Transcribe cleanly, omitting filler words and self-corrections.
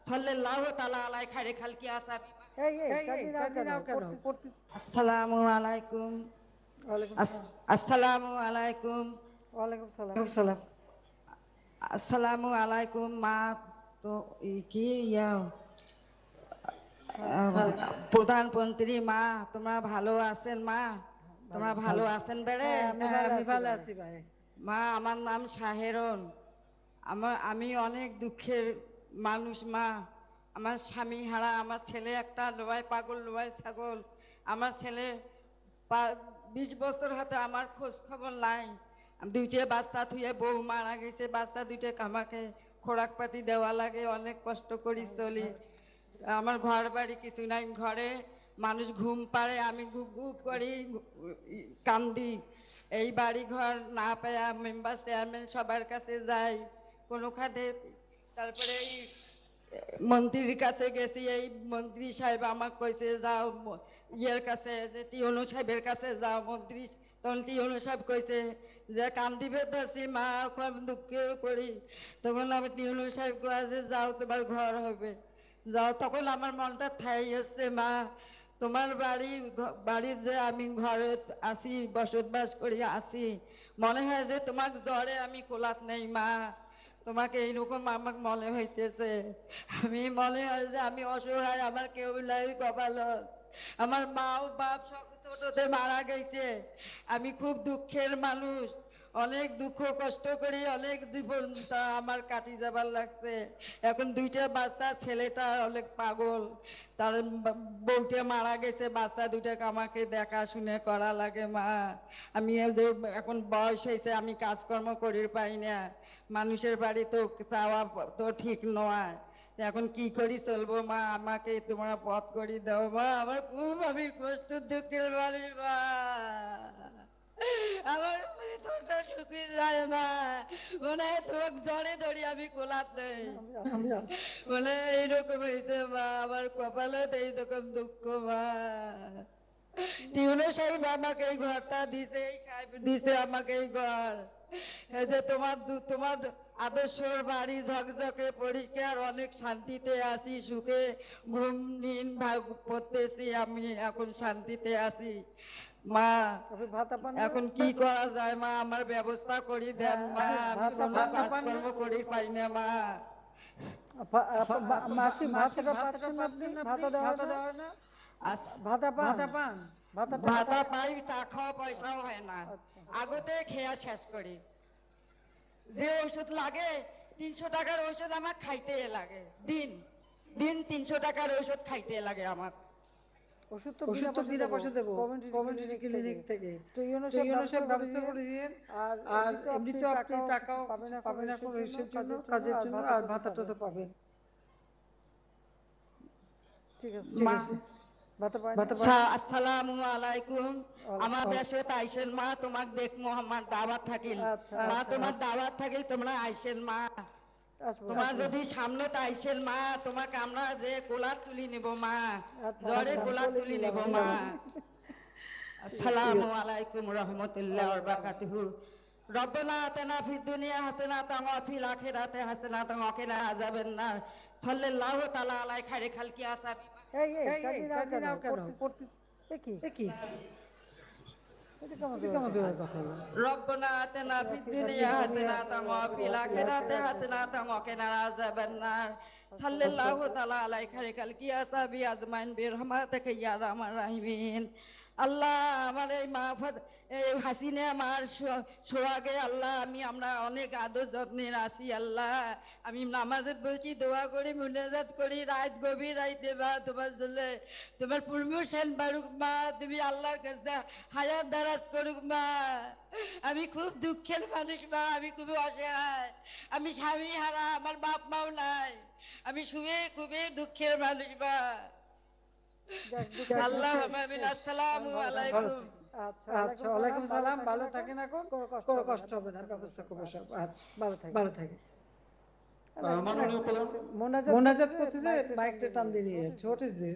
সাল্লাল্লাহু তাআলা আলাই খায়রে খালকি আসাবি। কান্দিনাও কেন? আসসালামু আলাইকুম। ওয়ালাইকুম সালাম। আসসালামু আলাইকুম। ওয়ালাইকুম সালাম। সালাম। আসসালামু আলাইকুম মা। তো কি প্রধানমন্ত্রী মা, তোমরা ভালো আছেন মা? তোমরা ভালো আছেন বেড়ে? আমি ভালো আছি ভাই। মা, আমার নাম শাহেরন। আমি অনেক দুঃখের মানুষ মা। আমার স্বামী হারা, আমার ছেলে একটা লোয়াই পাগল, লোয়াই ছাগল। আমার ছেলে 20 বছর হাতে আমার খোঁজ খবর নাই। দুইটা বাচ্চা থুয়ে বউ মারা গেছে, বাচ্চা দুইটা আমাকে খোরাক পাতি দেওয়া লাগে, অনেক কষ্ট করি চলি। আমার ঘর বাড়ি কিছু নাই, ঘরে মানুষ ঘুম পাড়ে, আমি গুপ গুপ করি কান্দি। এই বাড়ি ঘর না পায়া মেম্বার চেয়ারম্যান সবার কাছে যাই কোনো খাতে। তারপরে এই মন্ত্রীর কাছে গেছি, এই মন্ত্রী সাহেব আমাকে কইছে যাও ইয়ের কাছে, যে টিউনো সাহেবের কাছে যাও। মন্ত্রী তখন টিউনো সাহেব কইছে যে কান্দিবে ধরছি মা, খুব দুঃখ করি। তখন আমি টিউনো সাহেব কয়ে যে যাও তোমার ঘর হবে, যাও। তখন আমার মনটা ঠাই এসছে মা, তোমার বাড়ির যে আমি ঘরে আসি, বসবাস করি আসি, মনে হয় যে তোমাকে জ্বরে আমি কোলাত নেই মা। তোমাকে এইরকম আমাকে মনে হইতেছে। আমি মনে হয় যে আমি অসহায়, আমার কেউ নাই কপালত। আমার মাও বাপ ছোটতে মারা গেছে। আমি খুব দুঃখের মানুষ, অনেক দুঃখ কষ্ট করি, অনেক জীবনটা আমার কাটি যাবার লাগছে। এখন দুইটা বাচ্চা, ছেলেটা অনেক পাগল, তার বউটা মারা গেছে, বাচ্চা দুটাকে আমাকে দেখাশুনে করা লাগে মা। আমি এখন বয়স হয়েছে, আমি কাজকর্ম করি পাই না, মানুষের বাড়ি তো চাওয়া তো ঠিক নয়। এখন কি করি চলবো মা, আমাকে তোমরা পথ করে দাও মা। আমার খুব আমি কষ্ট দুঃখের মানুষ মা। আমার তোরটা শুকিয়ে যায় মা, মনে হয় তোমাকে জড়ে ধরি আমি কোলাত নেই। বলে এইরকম হয়েছে মা, আমার কপালে এইরকম দুঃখ মা। টিউনো সাহেব আমাকে এই ঘরটা দিছে, এই সাহেব দিছে আমাকে এই ঘর। এই যে তোমার আদর্শর বাড়ি ঝকঝকে পরিষ্কার, অনেক শান্তিতে আছি, সুখে ঘুম নিন পড়তেছি, আমি এখন শান্তিতে আছি মা। এখন কি করা যায় মা, আমার ব্যবস্থা করি দেন মা, আমি কোনো কাজকর্ম করি পাই না মা। মাসি ভাতাটা পাচ্ছেন আপনি? ভাতা দেওয়া না? ভাতা পান? ভাতা পাই, চা খাওয়া পয়সাও হয় না। আগতে খেয়া শেষ করি। যে ওষুধ লাগে 300 টাকার ঔষধ আমার খাইতে লাগে, দিন দিন 300 টাকার ঔষধ খাইতে লাগে আমার। ওষুধ তো বিনা পয়সা দেবো কমিউনিটি ক্লিনিক থেকে। তো ইউনো সাহেব ব্যবস্থা করে দিয়েন। আর এমনি তো আপনি টাকাও পাবেন এখন রেশনের জন্য, কাজের জন্য, আর ভাতাটা তো পাবেন। ঠিক আছে। আসসালামু আলাইকুম। আমার দেশে আইসেন মা, তোমাকে দেখবো, আমার দাওয়াত থাকিল মা, তোমার দাওয়াত থাকিল, তোমরা আইসেন মা। তোমার যদি সামনে আইসেন মা, তোমাকে আমরা যে কোলার তুলি নিব মা, জ্বরে কোলার তুলি নিব মা। আসসালামু আলাইকুম রহমতুল্লাহ ওয়া বারাকাতুহু। রব্বানা আতিনা ফিদ দুনিয়া হাসানাতাও ওয়া ফিল আখিরাতি হাসানাতাও ওয়া কিনা আযাবান নার। সাল্লাল্লাহু তাআলা আলাই খায়রে খালকি আসাবি। কান্দিনাও কেন? কি রব্বানা আতিনা ফিদ দুনিয়া হাসানাতাও ওয়া ফিল আখিরাতি হাসানাতাও ওয়া কিনা আযাবান নার। সাল্লাল্লাহু তাআলা আলাই খায়রে খালকি আসাবি আজমাইন বিরহমাতিকা ইয়া আরহামার রাহিমিন। আল্লাহ, আমার এই এই হাসিনা আমার সোহাগে আল্লাহ, আমরা অনেক আদর যত্নের আছি আল্লাহ। আমি নামাজের বসি, দোয়া করি, মুনাজাত করি, রাত গভীর রাইতে মা, তোমার জন্য তোমার প্রমোশন বাড়ুক মা, তুমি আল্লাহর কাছে হায়াত দারাজ করুক মা। আমি খুব দুঃখের মানুষ মা, আমি খুব অসহায়, আমি স্বামী হারা, আমার বাপ মাও নাই, আমি খুবই দুঃখের মানুষ মা। আল্লাহ আসসালামু আলাইকুম। আচ্ছা, ওয়ালাইকুম সালাম। ভালো থাকেন, এখন কোনো কষ্ট হবে না, ব্যবস্থা করবো সব। আচ্ছা, ভালো থাকেন। মোনাজাত করতেছে, বাইকটা টান দিয়ে নিয়ে যাচ্ছে। What is this?